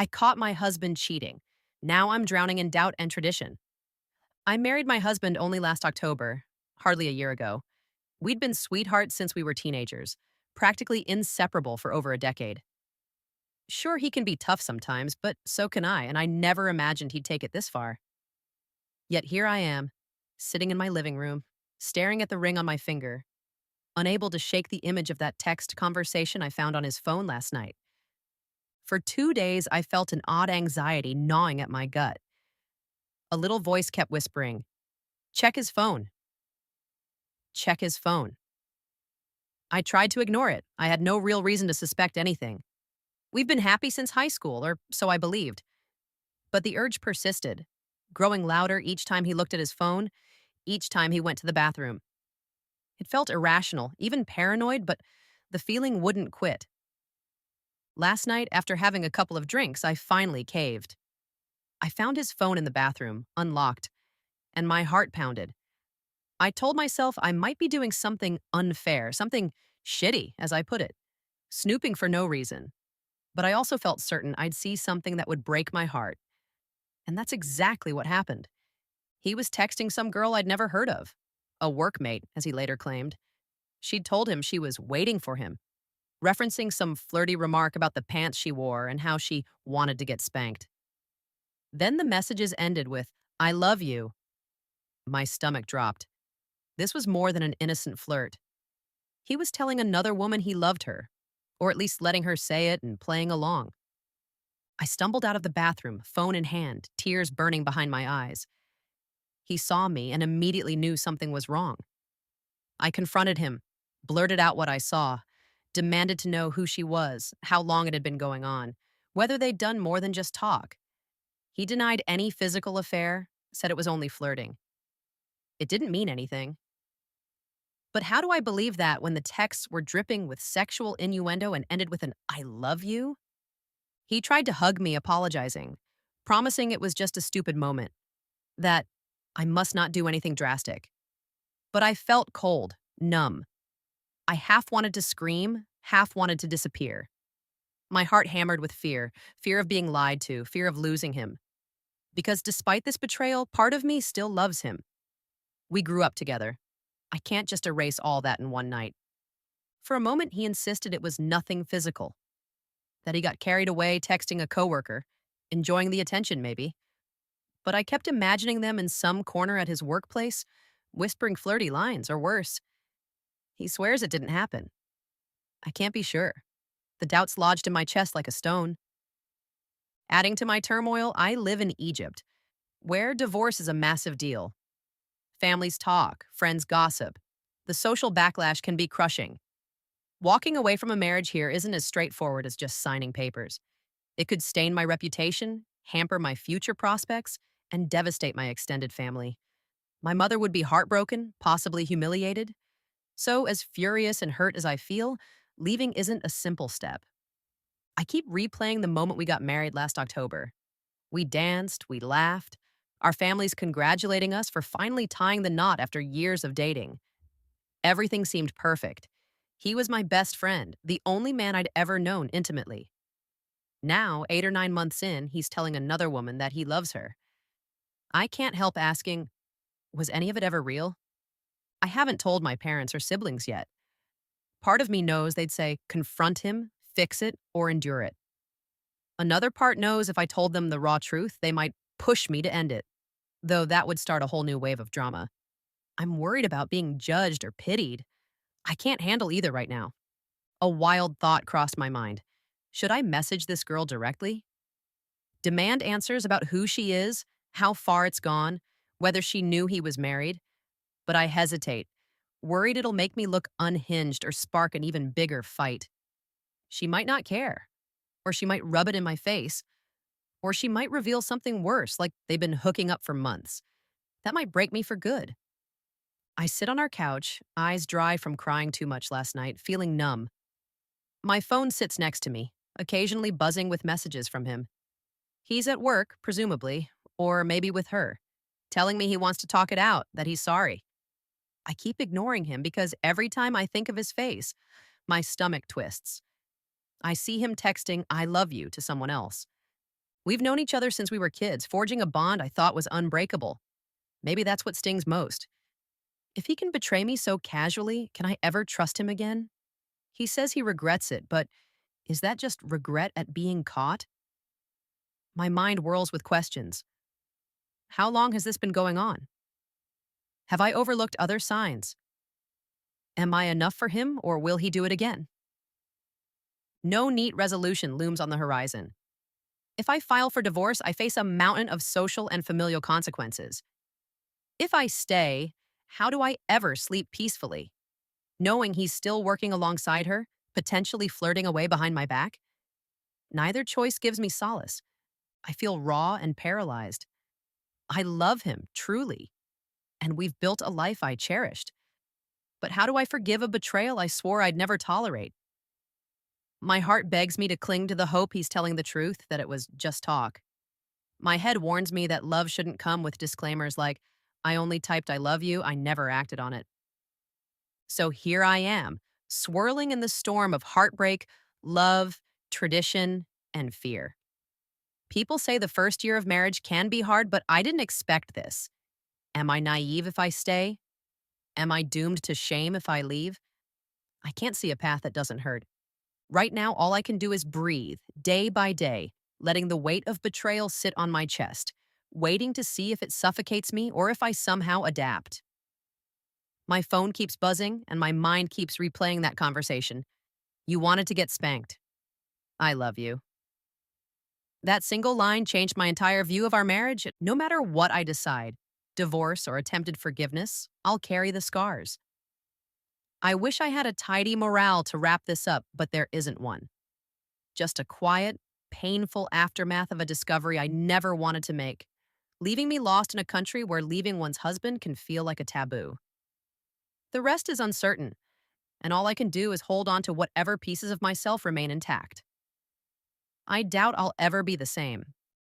I caught my husband cheating. Now I'm drowning in doubt and tradition. I married my husband only last October, hardly a year ago. We'd been sweethearts since we were teenagers, practically inseparable for over a decade. Sure, he can be tough sometimes, but so can I, and I never imagined he'd take it this far. Yet here I am, sitting in my living room, staring at the ring on my finger, unable to shake the image of that text conversation I found on his phone last night. For 2 days, I felt an odd anxiety gnawing at my gut. A little voice kept whispering, check his phone, check his phone. I tried to ignore it. I had no real reason to suspect anything. We've been happy since high school, or so I believed. But the urge persisted, growing louder each time he looked at his phone, each time he went to the bathroom. It felt irrational, even paranoid, but the feeling wouldn't quit. Last night, after having a couple of drinks, I finally caved. I found his phone in the bathroom, unlocked, and my heart pounded. I told myself I might be doing something unfair, something shitty, as I put it, snooping for no reason. But I also felt certain I'd see something that would break my heart. And that's exactly what happened. He was texting some girl I'd never heard of, a workmate, as he later claimed. She'd told him she was waiting for him, referencing some flirty remark about the pants she wore and how she wanted to get spanked. Then the messages ended with, I love you. My stomach dropped. This was more than an innocent flirt. He was telling another woman he loved her, or at least letting her say it and playing along. I stumbled out of the bathroom, phone in hand, tears burning behind my eyes. He saw me and immediately knew something was wrong. I confronted him, blurted out what I saw, demanded to know who she was, how long it had been going on, whether they'd done more than just talk. He denied any physical affair, said it was only flirting. It didn't mean anything. But how do I believe that when the texts were dripping with sexual innuendo and ended with an I love you? He tried to hug me, apologizing, promising it was just a stupid moment, that I must not do anything drastic. But I felt cold, numb. I half wanted to scream, half wanted to disappear. My heart hammered with fear of being lied to, fear of losing him. Because despite this betrayal, part of me still loves him. We grew up together. I can't just erase all that in one night. For a moment, he insisted it was nothing physical, that he got carried away texting a coworker, enjoying the attention maybe. But I kept imagining them in some corner at his workplace, whispering flirty lines, or worse. He swears it didn't happen. I can't be sure. The doubts lodged in my chest like a stone. Adding to my turmoil, I live in Egypt, where divorce is a massive deal. Families talk, friends gossip. The social backlash can be crushing. Walking away from a marriage here isn't as straightforward as just signing papers. It could stain my reputation, hamper my future prospects, and devastate my extended family. My mother would be heartbroken, possibly humiliated. So, as furious and hurt as I feel, leaving isn't a simple step. I keep replaying the moment we got married last October. We danced, we laughed, our families congratulating us for finally tying the knot after years of dating. Everything seemed perfect. He was my best friend, the only man I'd ever known intimately. Now, 8 or 9 months in, he's telling another woman that he loves her. I can't help asking, was any of it ever real? I haven't told my parents or siblings yet. Part of me knows they'd say, confront him, fix it, or endure it. Another part knows if I told them the raw truth, they might push me to end it, though that would start a whole new wave of drama. I'm worried about being judged or pitied. I can't handle either right now. A wild thought crossed my mind. Should I message this girl directly? Demand answers about who she is, how far it's gone, whether she knew he was married? But I hesitate, worried it'll make me look unhinged or spark an even bigger fight. She might not care, or she might rub it in my face, or she might reveal something worse, like they've been hooking up for months. That might break me for good. I sit on our couch, eyes dry from crying too much last night, feeling numb. My phone sits next to me, occasionally buzzing with messages from him. He's at work, presumably, or maybe with her, telling me he wants to talk it out, that he's sorry. I keep ignoring him because every time I think of his face, my stomach twists. I see him texting, I love you to someone else. We've known each other since we were kids, forging a bond I thought was unbreakable. Maybe that's what stings most. If he can betray me so casually, can I ever trust him again? He says he regrets it, but is that just regret at being caught? My mind whirls with questions. How long has this been going on? Have I overlooked other signs? Am I enough for him, or will he do it again? No neat resolution looms on the horizon. If I file for divorce, I face a mountain of social and familial consequences. If I stay, how do I ever sleep peacefully? Knowing he's still working alongside her, potentially flirting away behind my back? Neither choice gives me solace. I feel raw and paralyzed. I love him, truly, and we've built a life I cherished. But how do I forgive a betrayal I swore I'd never tolerate? My heart begs me to cling to the hope he's telling the truth, that it was just talk. My head warns me that love shouldn't come with disclaimers like, I only typed I love you, I never acted on it. So here I am, swirling in the storm of heartbreak, love, tradition, and fear. People say the first year of marriage can be hard, but I didn't expect this. Am I naive if I stay? Am I doomed to shame if I leave? I can't see a path that doesn't hurt. Right now, all I can do is breathe, day by day, letting the weight of betrayal sit on my chest, waiting to see if it suffocates me or if I somehow adapt. My phone keeps buzzing, and my mind keeps replaying that conversation. You wanted to get spanked. I love you. That single line changed my entire view of our marriage. No matter what I decide, divorce or attempted forgiveness, I'll carry the scars. I wish I had a tidy morale to wrap this up, but there isn't one. Just a quiet, painful aftermath of a discovery I never wanted to make, leaving me lost in a country where leaving one's husband can feel like a taboo. The rest is uncertain, and all I can do is hold on to whatever pieces of myself remain intact. I doubt I'll ever be the same,